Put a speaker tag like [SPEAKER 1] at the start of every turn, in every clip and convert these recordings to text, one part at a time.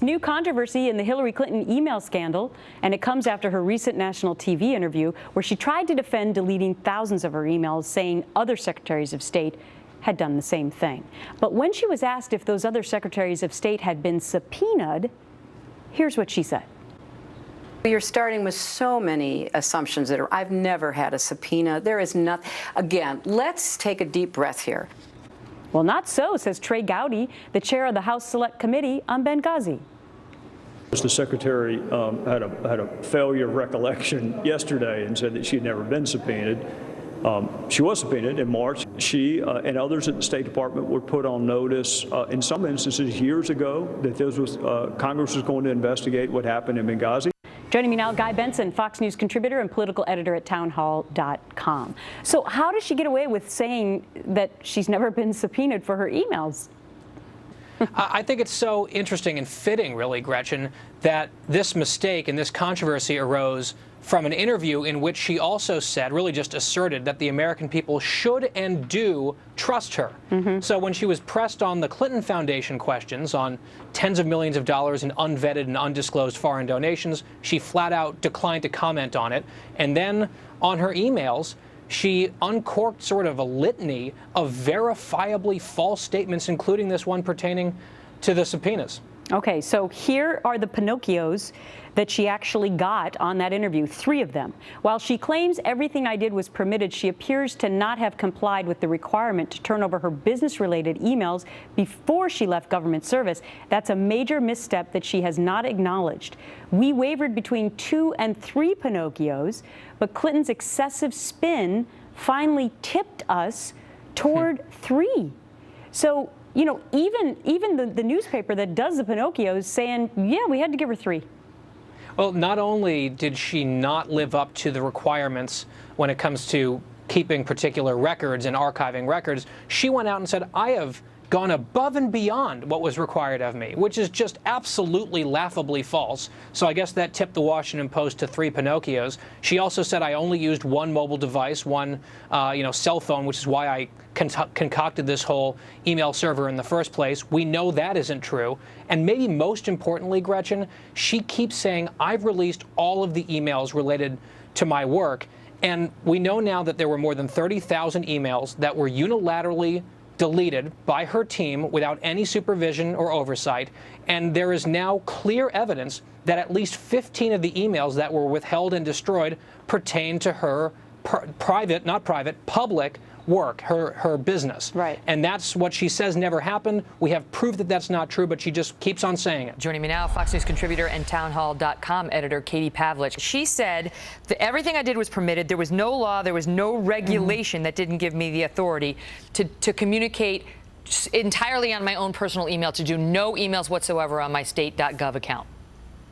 [SPEAKER 1] New controversy in the Hillary Clinton email scandal, and it comes after her recent national TV interview where she tried to defend deleting thousands of her emails, saying other secretaries of state had done the same thing. But when she was asked if those other secretaries of state had been subpoenaed, here's what she said.
[SPEAKER 2] You're starting with so many assumptions that I've never had a subpoena. There is nothing. Again, let's take a deep breath here.
[SPEAKER 1] Well, not so, says Trey Gowdy, the chair of the House Select Committee on Benghazi.
[SPEAKER 3] The secretary had a failure of recollection yesterday and said that she had never been subpoenaed. She was subpoenaed in March. She and others at the State Department were put on notice in some instances years ago that Congress was going to investigate what happened in Benghazi.
[SPEAKER 1] Joining me now, Guy Benson, Fox News contributor and political editor at townhall.com. So how does she get away with saying that she's never been subpoenaed for her emails?
[SPEAKER 4] I think it's so interesting and fitting, really, Gretchen, that this mistake and this controversy arose from an interview in which she also said, really just asserted, that the American people should and do trust her. So when she was pressed on the Clinton Foundation questions on tens of millions of dollars in unvetted and undisclosed foreign donations, she flat out declined to comment on it. And then on her emails, she uncorked sort of a litany of verifiably false statements, including this one pertaining to the subpoenas.
[SPEAKER 1] Okay, so here are the Pinocchios that she actually got on that interview, 3 of them. While she claims everything I did was permitted, she appears to not have complied with the requirement to turn over her business-related emails before she left government service. That's a major misstep that she has not acknowledged. We wavered between 2 and 3 Pinocchios, but Clinton's excessive spin finally tipped us toward 3. So, you know, even the newspaper that does the Pinocchios saying, yeah, we had to give her 3.
[SPEAKER 4] Well, not only did she not live up to the requirements when it comes to keeping particular records and archiving records, she went out and said, I have gone above and beyond what was required of me, which is just absolutely laughably false. So I guess that tipped the Washington Post to 3 Pinocchios. She also said I only used one mobile device, one cell phone, which is why I concocted this whole email server in the first place. We know that isn't true. And maybe most importantly, Gretchen, she keeps saying I've released all of the emails related to my work. And we know now that there were more than 30,000 emails that were unilaterally deleted by her team without any supervision or oversight, and there is now clear evidence that at least 15 of the emails that were withheld and destroyed pertain to her public work, her business.
[SPEAKER 1] Right.
[SPEAKER 4] And that's what she says never happened. We have proof that that's not true, but she just keeps on saying it.
[SPEAKER 5] Joining me now, Fox News contributor and townhall.com editor Katie Pavlich. She said that everything I did was permitted. There was no law, there was no regulation that didn't give me the authority to communicate entirely on my own personal email, to do no emails whatsoever on my state.gov account.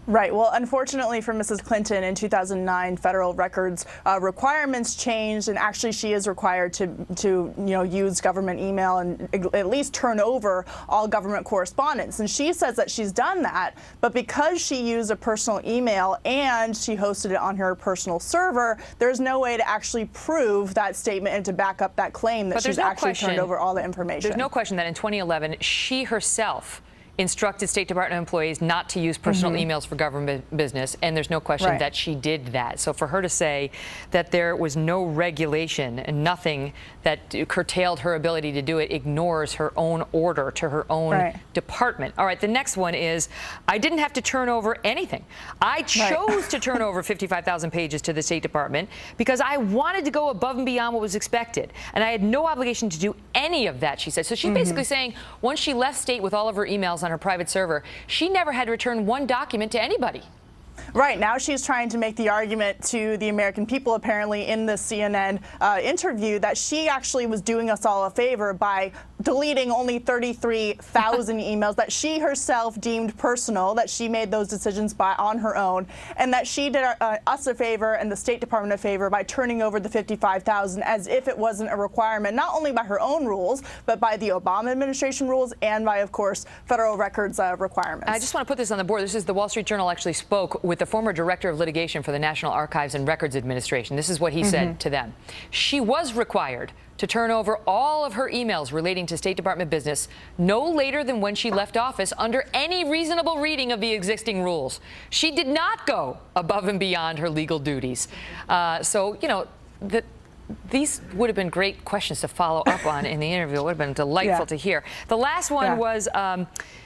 [SPEAKER 6] Right. Well, unfortunately for Mrs. Clinton, in 2009, federal records requirements changed, and actually she is required to use government email and at least turn over all government correspondence. And she says that she's done that, but because she used a personal email and she hosted it on her personal server, there's no way to actually prove that statement and to back up that claim that she's actually turned over all the information.
[SPEAKER 5] There's no question that in 2011, she herself instructed State Department employees not to use personal emails for government business, and there's no question that she did that. So for her to say that there was no regulation and nothing that curtailed her ability to do it ignores her own order to her own department. All right, the next one is, I didn't have to turn over anything. I chose to turn over 55,000 pages to the State Department because I wanted to go above and beyond what was expected, and I had no obligation to do any of that, she said. So she's basically saying once she left state with all of her emails on her private server, she never had to return one document to anybody.
[SPEAKER 6] Right. Now she's trying to make the argument to the American people, apparently, in the CNN interview, that she actually was doing us all a favor by deleting only 33,000 emails that she herself deemed personal, that she made those decisions on her own, and that she did us a favor and the State Department a favor by turning over the 55,000 as if it wasn't a requirement, not only by her own rules, but by the Obama administration rules and by, of course, federal records requirements.
[SPEAKER 5] I just want to put this on the board. This is the Wall Street Journal actually spoke with the former director of litigation for the National Archives and Records Administration. This is what he said to them. She was required to turn over all of her emails relating to State Department business no later than when she left office under any reasonable reading of the existing rules. She did not go above and beyond her legal duties. So, you know, these would have been great questions to follow up on in the interview. It would have been delightful to hear. The last one was,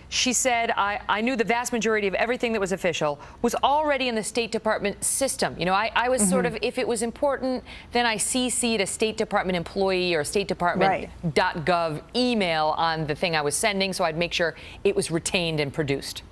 [SPEAKER 5] she said, I knew the vast majority of everything that was official was already in the State Department system. You know, I was sort of, if it was important, then I CC'd a State Department employee or a State Department.gov email on the thing I was sending, so I'd make sure it was retained and produced.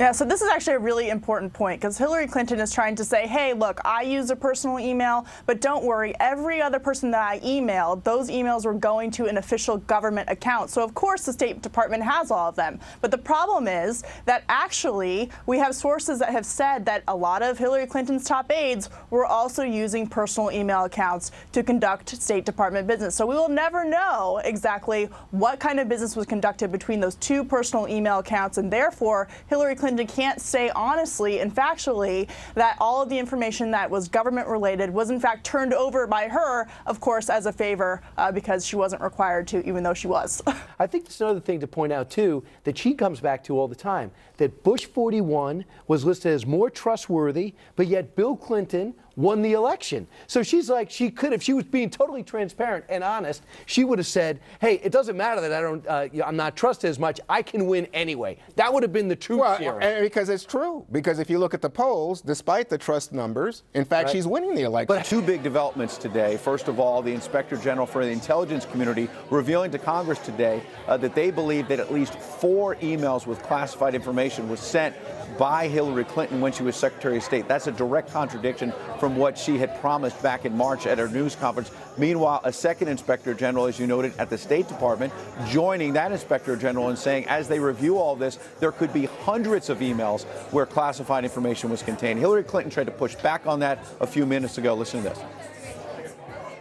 [SPEAKER 6] Yeah, so this is actually a really important point because Hillary Clinton is trying to say, hey, look, I use a personal email, but don't worry, every other person that I emailed, those emails were going to an official government account. So of course the State Department has all of them. But the problem is that actually we have sources that have said that a lot of Hillary Clinton's top aides were also using personal email accounts to conduct State Department business. So we will never know exactly what kind of business was conducted between those two personal email accounts, and therefore Hillary Clinton can't say honestly and factually that all of the information that was government related was in fact turned over by her, of course, as a favor because she wasn't required to, even though she was.
[SPEAKER 7] I think there's another thing to point out, too, that she comes back to all the time, that Bush 41 was listed as more trustworthy, but yet Bill Clinton won the election. So she's like, she could, if she was being totally transparent and honest, she would have said, hey, it doesn't matter that I'm not trusted as much, I can win anyway. That would have been the truth serum.
[SPEAKER 8] And because it's true. Because if you look at the polls, despite the trust numbers, in fact, she's winning the election.
[SPEAKER 9] But two big developments today. First of all, the Inspector General for the Intelligence Community revealing to Congress today that they believe that at least 4 emails with classified information was sent by Hillary Clinton when she was Secretary of State. That's a direct contradiction from what she had promised back in March at her news conference. Meanwhile, a second Inspector General, as you noted, at the State Department, joining that Inspector General and saying, as they review all this, there could be hundreds of emails where classified information was contained. Hillary Clinton tried to push back on that a few minutes ago. Listen to this.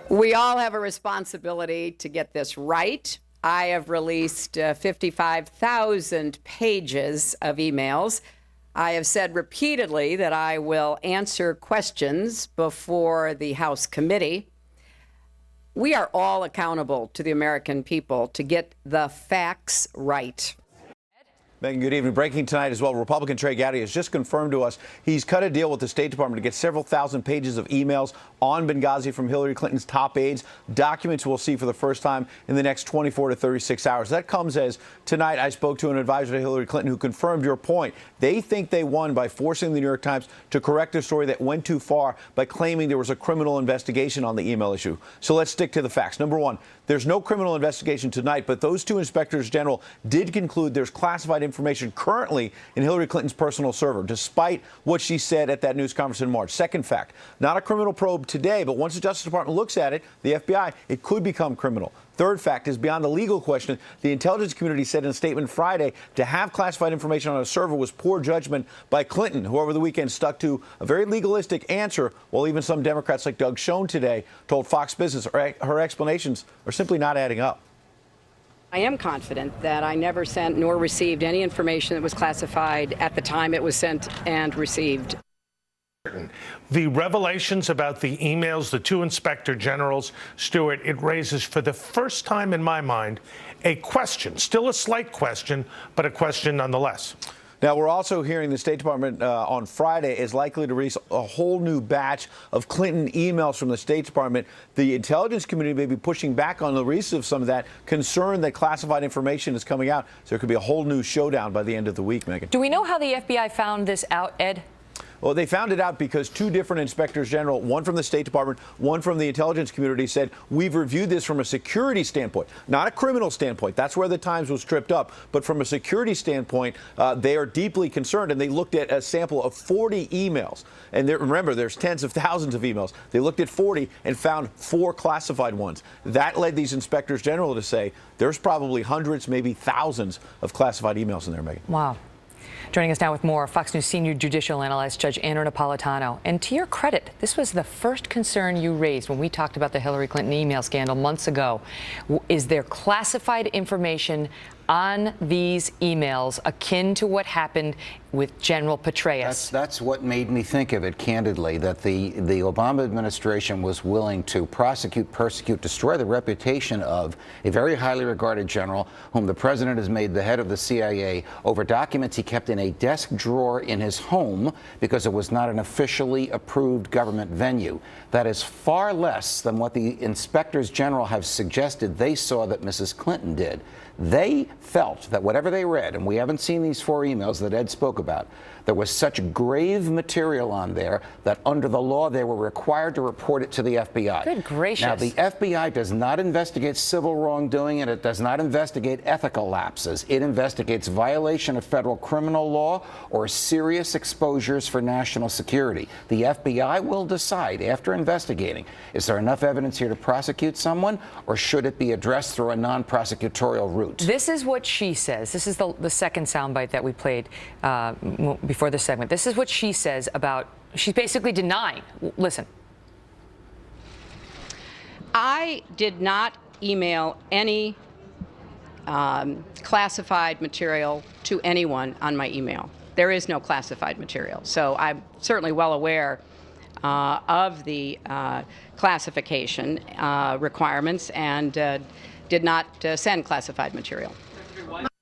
[SPEAKER 2] We all have a responsibility to get this right. I have released 55,000 pages of emails. I have said repeatedly that I will answer questions before the House committee. We are all accountable to the American people to get the facts right.
[SPEAKER 9] Megan, good evening. Breaking tonight as well, Republican Trey Gowdy has just confirmed to us he's cut a deal with the State Department to get several thousand pages of emails on Benghazi from Hillary Clinton's top aides, documents we'll see for the first time in the next 24 to 36 hours. That comes as tonight I spoke to an advisor to Hillary Clinton who confirmed your point. They think they won by forcing the New York Times to correct a story that went too far by claiming there was a criminal investigation on the email issue. So let's stick to the facts. Number one, there's no criminal investigation tonight, but those two inspectors general did conclude there's classified information currently in Hillary Clinton's personal server, despite what she said at that news conference in March. Second fact, not a criminal probe today, but once the Justice Department looks at it, the FBI, it could become criminal. Third fact is beyond the legal question. The intelligence community said in a statement Friday to have classified information on a server was poor judgment by Clinton, who over the weekend stuck to a very legalistic answer, while even some Democrats like Doug Schoen today told Fox Business her explanations are simply not adding up.
[SPEAKER 2] I am confident that I never sent nor received any information that was classified at the time it was sent and received.
[SPEAKER 10] The revelations about the emails, the two inspector generals, Stuart, it raises for the first time in my mind a question, still a slight question, but a question nonetheless.
[SPEAKER 9] Now, we're also hearing the State Department on Friday is likely to release a whole new batch of Clinton emails from the State Department. The intelligence community may be pushing back on the release of some of that, concerned that classified information is coming out. So there could be a whole new showdown by the end of the week, Megan.
[SPEAKER 5] Do we know how the FBI found this out, Ed?
[SPEAKER 9] Well, they found it out because two different inspectors general, one from the State Department, one from the intelligence community, said, we've reviewed this from a security standpoint, not a criminal standpoint. That's where the Times was tripped up. But from a security standpoint, they are deeply concerned. And they looked at a sample of 40 emails. And remember, there's tens of thousands of emails. They looked at 40 and found 4 classified ones. That led these inspectors general to say there's probably hundreds, maybe thousands of classified emails in there, Megan.
[SPEAKER 5] Wow. Joining us now with more, Fox News senior judicial analyst Judge Andrew Napolitano. And to your credit, this was the first concern you raised when we talked about the Hillary Clinton email scandal months ago. Is there classified information on these emails akin to what happened with General Petraeus?
[SPEAKER 11] That's what made me think of it, candidly, that the Obama administration was willing to prosecute, persecute, destroy the reputation of a very highly regarded general whom the president has made the head of the CIA over documents he kept in a desk drawer in his home because it was not an officially approved government venue. That is far less than what the inspectors general have suggested they saw that Mrs. Clinton did. They felt that whatever they read, and we haven't seen these 4 emails that Ed spoke about, there was such grave material on there that under the law they were required to report it to the FBI.
[SPEAKER 5] Good gracious.
[SPEAKER 11] Now, the FBI does not investigate civil wrongdoing, and it does not investigate ethical lapses. It investigates violation of federal criminal law or serious exposures for national security. The FBI will decide after investigating, is there enough evidence here to prosecute someone, or should it be addressed through a non-prosecutorial route?
[SPEAKER 5] This is what she says. This is the second soundbite that we played before this segment. This is what she says about, she's basically denying. Listen.
[SPEAKER 2] I did not email any classified material to anyone on my email. There is no classified material. So I'm certainly well aware of the classification requirements and did not send classified material.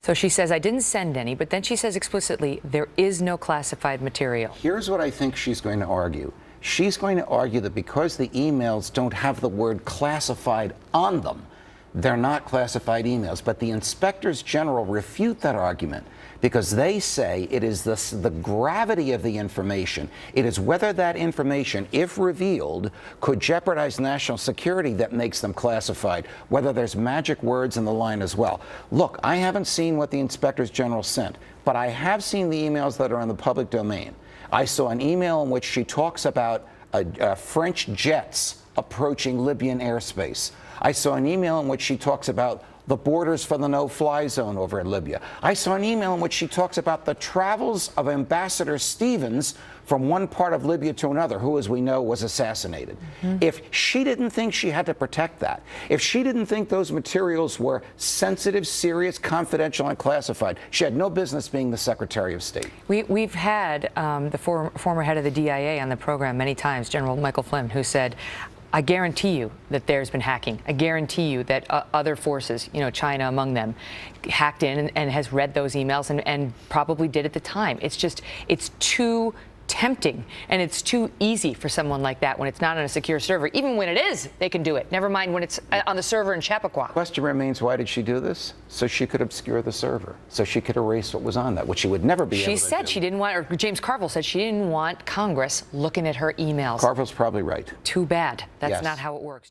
[SPEAKER 5] So she says, I didn't send any, but then she says explicitly, there is no classified material.
[SPEAKER 11] Here's what I think she's going to argue. She's going to argue that because the emails don't have the word classified on them, they're not classified emails. But the inspectors general refute that argument because they say it is the gravity of the information. It is whether that information, if revealed, could jeopardize national security that makes them classified, whether there's magic words in the line as well. Look, I haven't seen what the inspectors general sent, but I have seen the emails that are in the public domain. I saw an email in which she talks about French jets approaching Libyan airspace. I saw an email in which she talks about the borders for the no-fly zone over in Libya. I saw an email in which she talks about the travels of Ambassador Stevens from one part of Libya to another, who, as we know, was assassinated. If she didn't think she had to protect that, if she didn't think those materials were sensitive, serious, confidential, and classified, she had no business being the Secretary of State.
[SPEAKER 5] We've had the former head of the DIA on the program many times, General Michael Flynn, who said, I guarantee you that there's been hacking. I guarantee you that other forces, China among them, hacked in and has read those emails and probably did at the time. It's too tempting and it's too easy for someone like that when it's not on a secure server. Even when it is, they can do it. Never mind when it's on the server in Chappaqua.
[SPEAKER 11] Question remains, why did she do this? So she could obscure the server, so she could erase what was on that, which she would never be able to do.
[SPEAKER 5] She said she didn't want, or James Carville said she didn't want Congress looking at her emails.
[SPEAKER 11] Carville's probably right.
[SPEAKER 5] Too bad. That's not how it works.